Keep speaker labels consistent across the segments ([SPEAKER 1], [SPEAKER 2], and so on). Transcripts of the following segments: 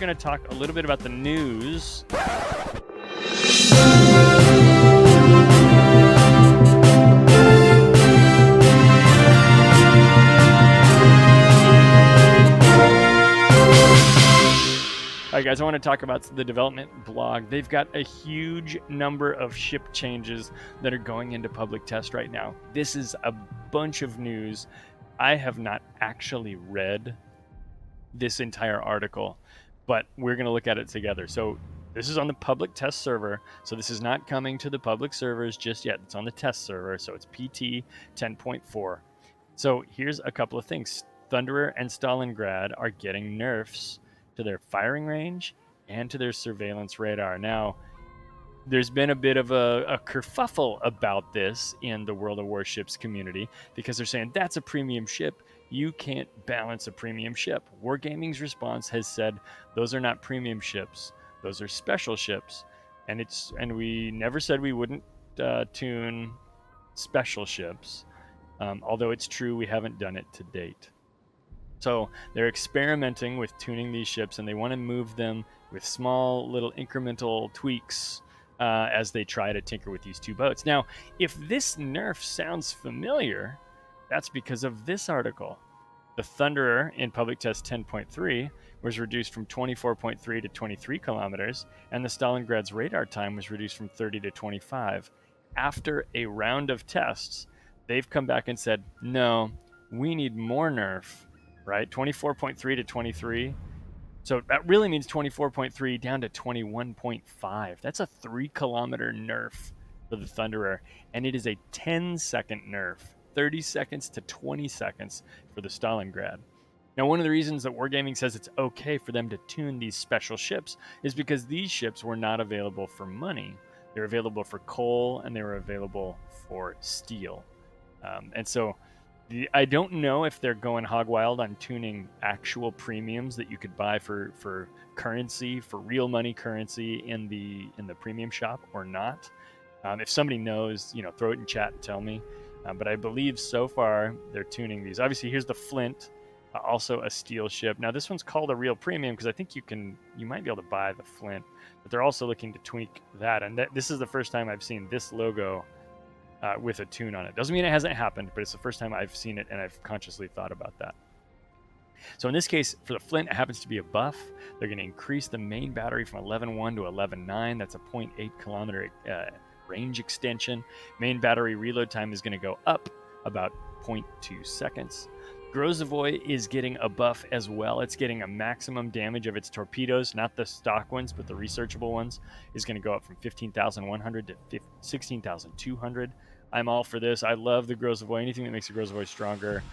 [SPEAKER 1] going to talk a little bit about the news. All right, guys, I want to talk about the development blog. They've got a huge number of ship changes that are going into public test right now. This is a bunch of news. I have not actually read this entire article, but we're going to look at it together. So this is on the public test server. So this is not coming to the public servers just yet. It's on the test server. So it's PT 10.4. So here's a couple of things. Thunderer and Stalingrad are getting nerfs to their firing range and to their surveillance radar. Now, there's been a bit of a kerfuffle about this in the World of Warships community because they're saying that's a premium ship. You can't balance a premium ship. Wargaming's response has said those are not premium ships. Those are special ships. And we never said we wouldn't tune special ships. Although it's true we haven't done it to date. So they're experimenting with tuning these ships, and they want to move them with small little incremental tweaks as they try to tinker with these two boats. Now, if this nerf sounds familiar, that's because of this article. The Thunderer in Public Test 10.3 was reduced from 24.3 to 23 kilometers, and the Stalingrad's radar time was reduced from 30 to 25. After a round of tests, they've come back and said, no, we need more nerf. Right, 24.3 to 23. So that really means 24.3 down to 21.5. That's a 3-kilometer nerf for the Thunderer, and it is a 10-second nerf, 30 seconds to 20 seconds for the Stalingrad. Now, one of the reasons that Wargaming says it's okay for them to tune these special ships is because these ships were not available for money. They were available for coal, and they were available for steel. And so I don't know if they're going hog wild on tuning actual premiums that you could buy for currency, for real money currency in the premium shop or not. If somebody knows, throw it in chat and tell me. But I believe so far they're tuning these. Obviously, here's the Flint, also a steel ship. Now this one's called a real premium because I think you might be able to buy the Flint, but they're also looking to tweak that. And this is the first time I've seen this logo with a tune on it. Doesn't mean it hasn't happened, but it's the first time I've seen it and I've consciously thought about that. So in this case, for the Flint, it happens to be a buff. They're going to increase the main battery from 11.1 to 11.9. That's a 0.8 kilometer range extension. Main battery reload time is going to go up about 0.2 seconds. Grozavoy is getting a buff as well. It's getting a maximum damage of its torpedoes, not the stock ones, but the researchable ones, is going to go up from 15,100 to 16,200. I'm all for this. I love the Grozavoy. Anything that makes the Grozavoy stronger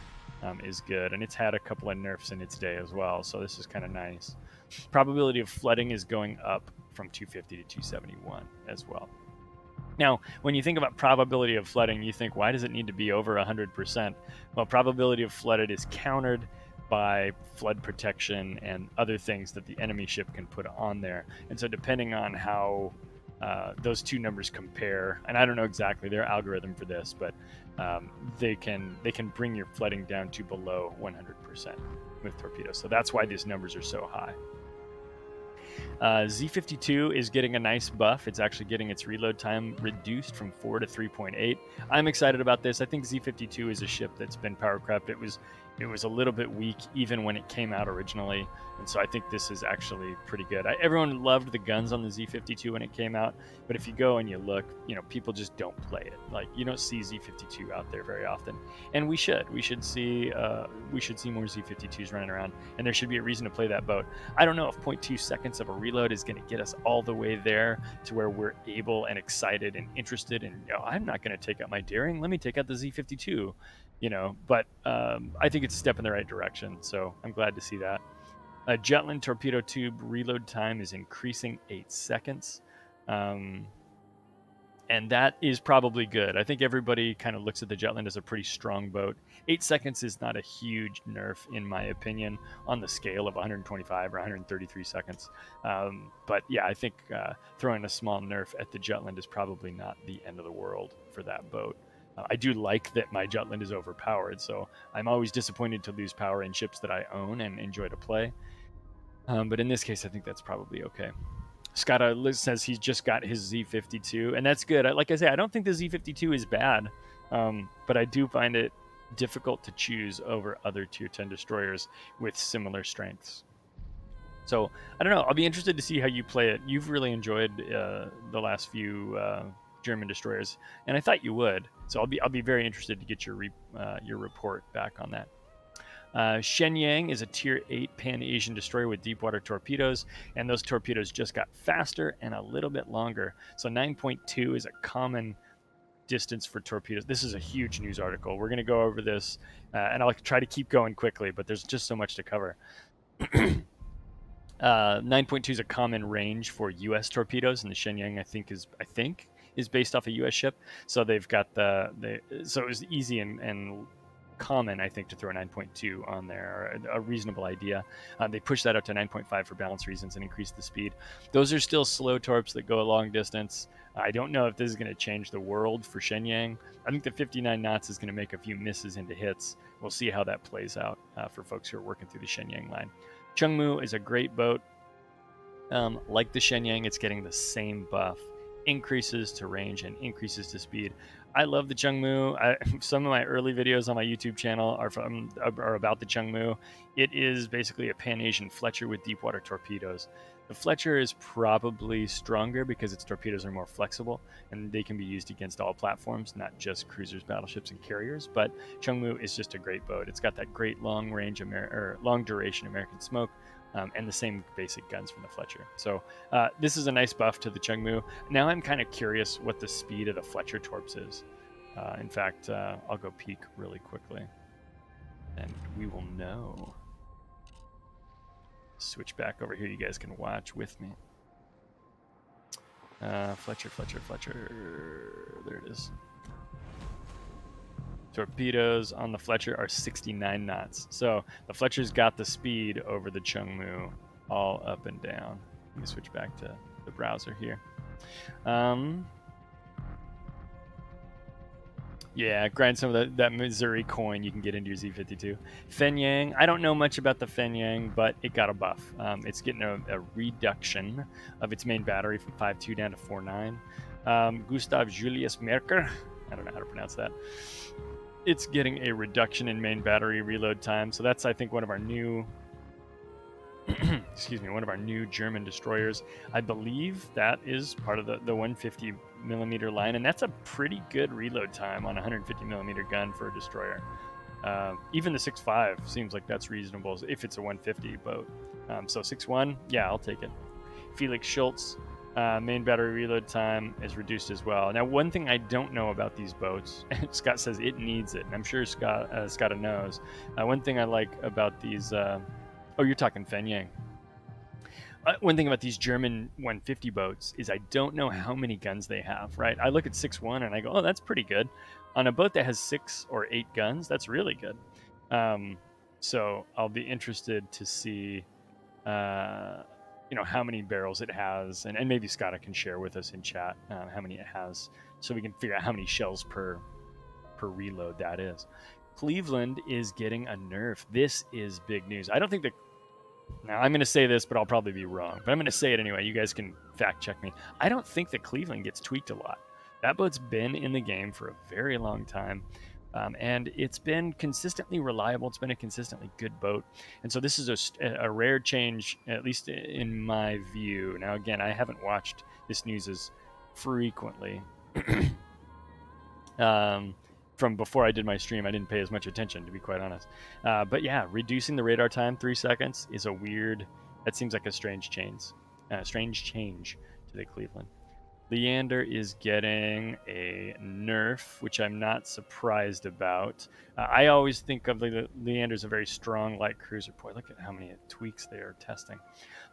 [SPEAKER 1] is good. And it's had a couple of nerfs in its day as well, so this is kind of nice. Probability of flooding is going up from 250 to 271 as well. Now, when you think about probability of flooding, you think, why does it need to be over 100%? Well, probability of flooded is countered by flood protection and other things that the enemy ship can put on there. And so depending on how those two numbers compare, and I don't know exactly their algorithm for this, but they can bring your flooding down to below 100% with torpedoes. So that's why these numbers are so high. Z52 is getting a nice buff. It's actually getting its reload time reduced from 4 to 3.8. I'm excited about this. I think Z52 is a ship that's been power crept. It was a little bit weak even when it came out originally, and so I think this is actually pretty good. Everyone loved the guns on the Z52 when it came out, but if you go and you look, people just don't play it. Like, you don't see Z52 out there very often, and we should see more Z52s running around, and there should be a reason to play that boat. I don't know if 0.2 seconds of a reload is going to get us all the way there to where we're able and excited and interested, and I'm not going to take out my daring. Let me take out the Z52. But I think it's a step in the right direction, so I'm glad to see that. Jutland torpedo tube reload time is increasing 8 seconds, and that is probably good. I think everybody kind of looks at the Jutland as a pretty strong boat. 8 seconds is not a huge nerf, in my opinion, on the scale of 125 or 133 seconds. But yeah, I think throwing a small nerf at the Jutland is probably not the end of the world for that boat. I do like that my Jutland is overpowered, so I'm always disappointed to lose power in ships that I own and enjoy to play. But in this case, I think that's probably okay. Scott says he's just got his Z52, and that's good. Like I say, I don't think the Z52 is bad, but I do find it difficult to choose over other Tier 10 destroyers with similar strengths. So I don't know. I'll be interested to see how you play it. You've really enjoyed the last few German destroyers, and I thought you would. So I'll be very interested to get your report back on that. Shenyang is a Tier 8 Pan-Asian destroyer with deep-water torpedoes, and those torpedoes just got faster and a little bit longer. So 9.2 is a common distance for torpedoes. This is a huge news article. We're going to go over this, and I'll try to keep going quickly, but there's just so much to cover. 9.2 is a common range for U.S. torpedoes, and the Shenyang, I think, is based off a U.S. ship. So they've got so it was easy and common, I think, to throw a 9.2 on there, or a reasonable idea. They pushed that up to 9.5 for balance reasons and increased the speed. Those are still slow torps that go a long distance. I don't know if this is going to change the world for Shenyang. I think the 59 knots is going to make a few misses into hits. We'll see how that plays out for folks who are working through the Shenyang line. Chungmu is a great boat. Like the Shenyang, it's getting the same buff. Increases to range and increases to speed. I love the Chungmu. Some of my early videos on my YouTube channel are about the Chungmu. It is basically a Pan-Asian Fletcher with deep water torpedoes. The Fletcher is probably stronger because its torpedoes are more flexible and they can be used against all platforms, not just cruisers, battleships, and carriers. But Chungmu is just a great boat. It's got that great long range, long duration American smoke. And the same basic guns from the Fletcher. So this is a nice buff to the Chungmu. Now I'm kind of curious what the speed of the Fletcher torps is. In fact, I'll go peek really quickly, and we will know. Switch back over here. You guys can watch with me. Fletcher. There it is. Torpedoes on the Fletcher are 69 knots. So the Fletcher's got the speed over the Chungmu all up and down. Let me switch back to the browser here. Yeah, grind some of that Missouri coin you can get into your Z52. Fenyang, I don't know much about the Fenyang, but it got a buff. It's getting a reduction of its main battery from 5.2 down to 4.9. Gustav Julius Merker, I don't know how to pronounce that. It's getting a reduction in main battery reload time. So that's, I think, one of our new one of our new German destroyers. I believe that is part of the 150 millimeter line, and that's a pretty good reload time on a 150 millimeter gun for a destroyer. Even the 6.5 seems like that's reasonable if it's a 150 boat. So 6.1, yeah, I'll take it. Felix Schultz, main battery reload time is reduced as well. Now, one thing I don't know about these boats, Scott says it needs it, and I'm sure Scott knows. One thing I like about these, you're talking Fenyang. One thing about these German 150 boats is I don't know how many guns they have, right? I look at 6.1 and I go, oh, that's pretty good. On a boat that has 6 or 8 guns, that's really good. So I'll be interested to see how many barrels it has, and maybe Scott can share with us in chat how many it has, so we can figure out how many shells per reload that is. Cleveland is getting a nerf. This is big news. I don't think now I'm going to say this, but I'll probably be wrong, but I'm going to say it anyway. You guys can fact check me. I don't think that Cleveland gets tweaked a lot. That boat's been in the game for a very long time. And it's been consistently reliable. It's been a consistently good boat. And so this is a rare change, at least in my view. Now, again, I haven't watched this news as frequently. From before I did my stream, I didn't pay as much attention, to be quite honest. But yeah, reducing the radar time 3 seconds is that seems like a strange change to the Cleveland. Leander is getting a nerf, which I'm not surprised about. I always think of Leander as a very strong light cruiser. Boy, look at how many tweaks they are testing.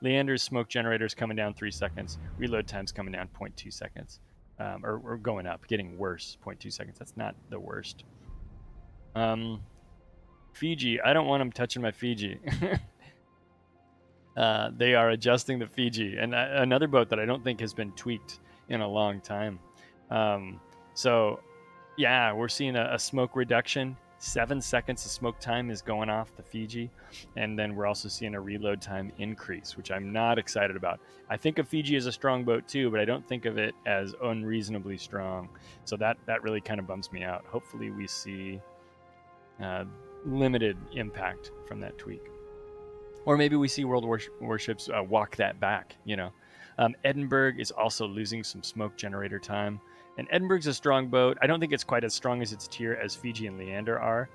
[SPEAKER 1] Leander's smoke generators coming down 3 seconds. Reload time's coming down 0.2 seconds. Or going up, getting worse, 0.2 seconds. That's not the worst. Fiji, I don't want them touching my Fiji. They are adjusting the Fiji. And another boat that I don't think has been tweaked in a long time. So yeah, we're seeing a smoke reduction. 7 seconds of smoke time is going off the Fiji, and then we're also seeing a reload time increase, which I'm not excited about. I think of Fiji as a strong boat too, but I don't think of it as unreasonably strong. So that really kind of bums me out. Hopefully we see limited impact from that tweak. Or maybe we see World Warships walk that back, you know. Edinburgh is also losing some smoke generator time. And Edinburgh's a strong boat. I don't think it's quite as strong as its tier as Fiji and Leander are.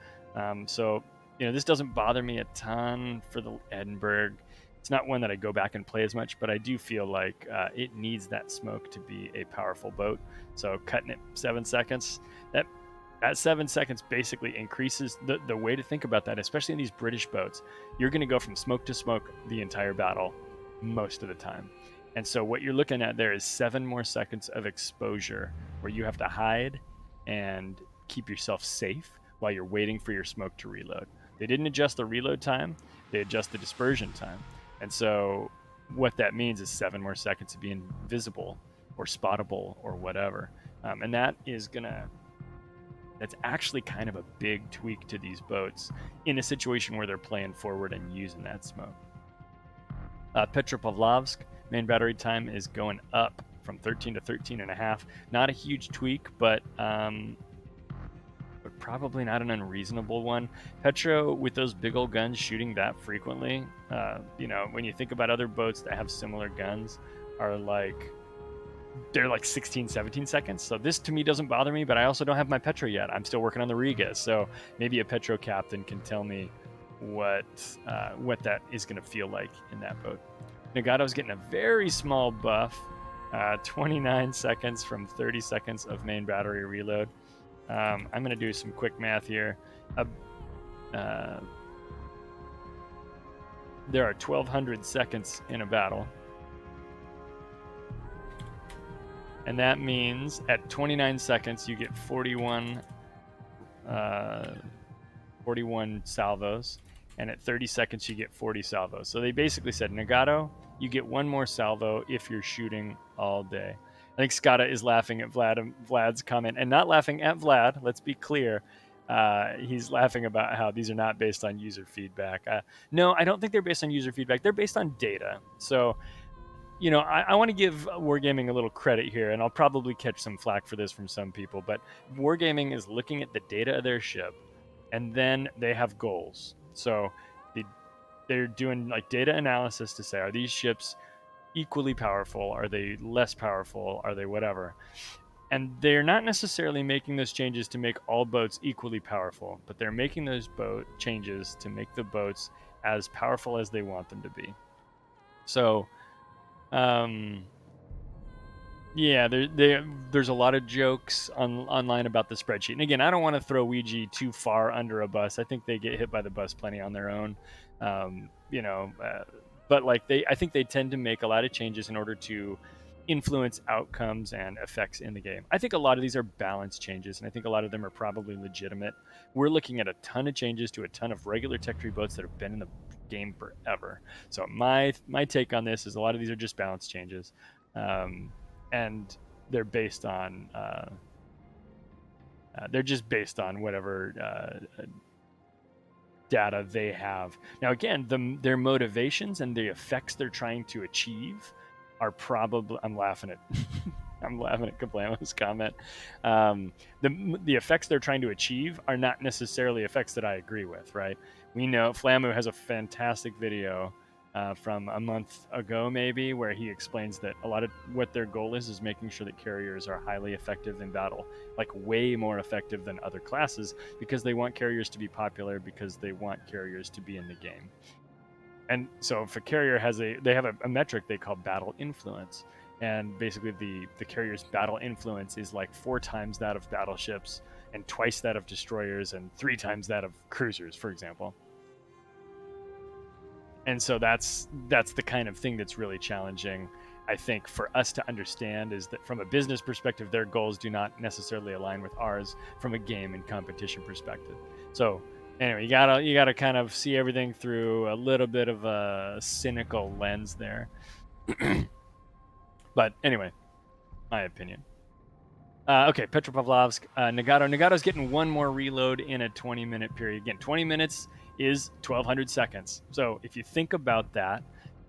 [SPEAKER 1] So, you know, this doesn't bother me a ton for the Edinburgh. It's not one that I go back and play as much, but I do feel like it needs that smoke to be a powerful boat. So cutting it 7 seconds, that 7 seconds basically increases the way to think about that, especially in these British boats. You're going to go from smoke to smoke the entire battle most of the time. And so what you're looking at there is 7 more seconds of exposure where you have to hide and keep yourself safe while you're waiting for your smoke to reload. They didn't adjust the reload time, they adjust the dispersion time. And so what that means is 7 more seconds of being visible or spottable or whatever. And that's actually kind of a big tweak to these boats in a situation where they're playing forward and using that smoke. Petropavlovsk, main battery time is going up from 13 to 13.5. Not a huge tweak, but probably not an unreasonable one. Petro, with those big old guns shooting that frequently, you know, when you think about other boats that have similar guns, they're like 16, 17 seconds. So this to me doesn't bother me, but I also don't have my Petro yet. I'm still working on the Riga. So maybe a Petro captain can tell me what that is going to feel like in that boat. Nagato's getting a very small buff, 29 seconds from 30 seconds of main battery reload. I'm going to do some quick math here. There are 1,200 seconds in a battle. And that means at 29 seconds, you get 41 salvos. And at 30 seconds, you get 40 salvos. So they basically said, Nagato, you get 1 more salvo if you're shooting all day. I think Skada is laughing at Vlad's comment, and not laughing at Vlad. Let's be clear. He's laughing about how these are not based on user feedback. No, I don't think they're based on user feedback. They're based on data. So, you know, I want to give Wargaming a little credit here, and I'll probably catch some flack for this from some people, but Wargaming is looking at the data of their ship, and then they have goals. So they're doing like data analysis to say, are these ships equally powerful? Are they less powerful? Are they whatever? And they're not necessarily making those changes to make all boats equally powerful, but they're making those changes to make the boats as powerful as they want them to be. So, yeah, there's a lot of jokes online about the spreadsheet. And again, I don't want to throw Ouija too far under a bus. I think they get hit by the bus plenty on their own. But like I think they tend to make a lot of changes in order to influence outcomes and effects in the game. I think a lot of these are balanced changes, and I think a lot of them are probably legitimate. We're looking at a ton of changes to a ton of regular Tech Tree boats that have been in the game forever. So my take on this is a lot of these are just balanced changes. And they're based on whatever data they have. Now, again, their motivations and the effects they're trying to achieve are probably. I'm laughing at Kablama's comment. The effects they're trying to achieve are not necessarily effects that I agree with. Right? We know FLAMU has a fantastic video. From a month ago, maybe, where he explains that a lot of what their goal is making sure that carriers are highly effective in battle, like way more effective than other classes, because they want carriers to be popular, because they want carriers to be in the game. And so if a carrier they have a metric they call battle influence, and basically the carrier's battle influence is like 4 times that of battleships and twice that of destroyers and 3 times that of cruisers, for example. And so that's the kind of thing that's really challenging, I think, for us to understand, is that from a business perspective, their goals do not necessarily align with ours from a game and competition perspective. So anyway, you gotta kind of see everything through a little bit of a cynical lens there. But anyway, my opinion. Okay, Petropavlovsk, Nagato. Nagato's getting one more reload in a 20-minute period. Again, 20 minutes is 1,200 seconds. So if you think about that,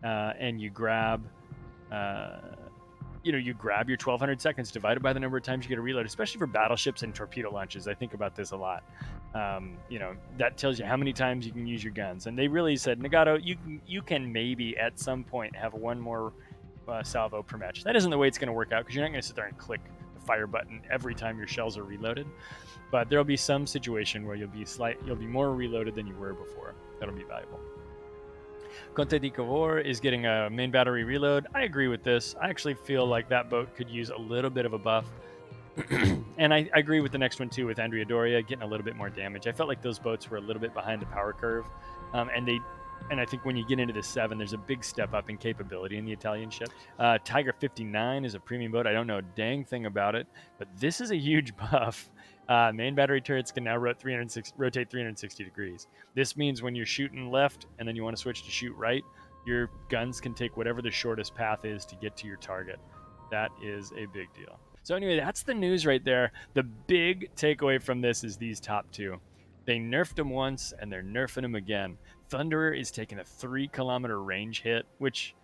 [SPEAKER 1] and you grab, you grab your 1,200 seconds divided by the number of times you get a reload, especially for battleships and torpedo launches. I think about this a lot. That tells you how many times you can use your guns. And they really said, Nagato, you can maybe at some point have one more salvo per match. That isn't the way it's going to work out, because you're not going to sit there and click the fire button every time your shells are reloaded. But there'll be some situation where you'll be more reloaded than you were before. That'll be valuable. Conte di Cavour is getting a main battery reload. I agree with this. I actually feel like that boat could use a little bit of a buff. And I agree with the next one too, with Andrea Doria getting a little bit more damage. I felt like those boats were a little bit behind the power curve. And I think when you get into the 7, there's a big step up in capability in the Italian ships. Tiger 59 is a premium boat. I don't know a dang thing about it, but this is a huge buff. Main battery turrets can now rotate 360 degrees. This means when you're shooting left and then you want to switch to shoot right, your guns can take whatever the shortest path is to get to your target. That is a big deal. So anyway, that's the news right there. The big takeaway from this is these top two. They nerfed them once and they're nerfing them again. Thunderer is taking a 3-kilometer range hit, which,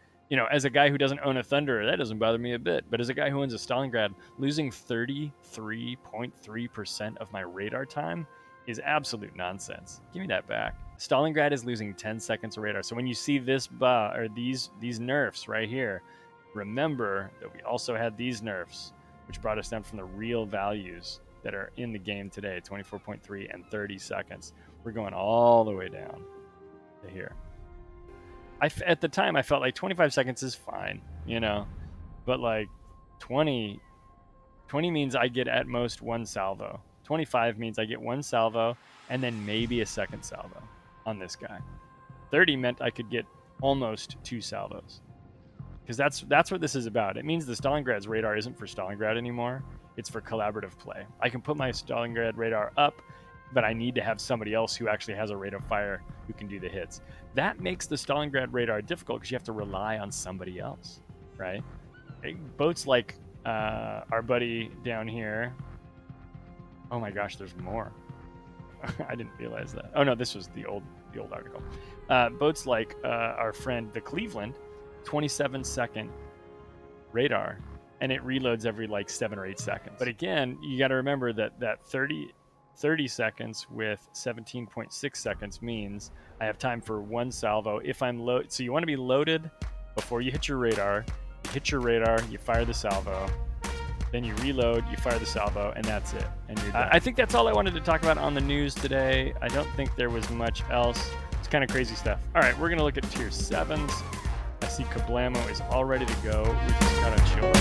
[SPEAKER 1] as a guy who doesn't own a Thunderer, that doesn't bother me a bit. But as a guy who owns a Stalingrad, losing 33.3% of my radar time is absolute nonsense. Give me that back. Stalingrad is losing 10 seconds of radar. So when you see this these nerfs right here, remember that we also had these nerfs, which brought us down from the real values that are in the game today, 24.3 and 30 seconds. We're going all the way down to here. At the time, I felt like 25 seconds is fine, but like 20 means I get at most one salvo. 25 means I get one salvo and then maybe a second salvo on this guy. 30 meant I could get almost 2 salvos, because that's what this is about. It means the Stalingrad's radar isn't for Stalingrad anymore. It's for collaborative play. I can put my Stalingrad radar up, but I need to have somebody else who actually has a rate of fire who can do the hits. That makes the Stalingrad radar difficult because you have to rely on somebody else, right? Boats like our buddy down here. Oh my gosh, there's more. I didn't realize that. Oh no, this was the old article. Boats like our friend the Cleveland, 27-second radar, and it reloads every like 7 or 8 seconds. But again, you got to remember that 30 seconds with 17.6 seconds means I have time for one salvo if I'm loaded. So you want to be loaded before you hit your radar. You hit your radar, you fire the salvo, then you reload, you fire the salvo, and that's it. And you're done. I think that's all I wanted to talk about on the news today. I don't think there was much else. It's kind of crazy stuff. All right, we're going to look at tier 7s. I see Kablamo is all ready to go. We're just kind of chilling.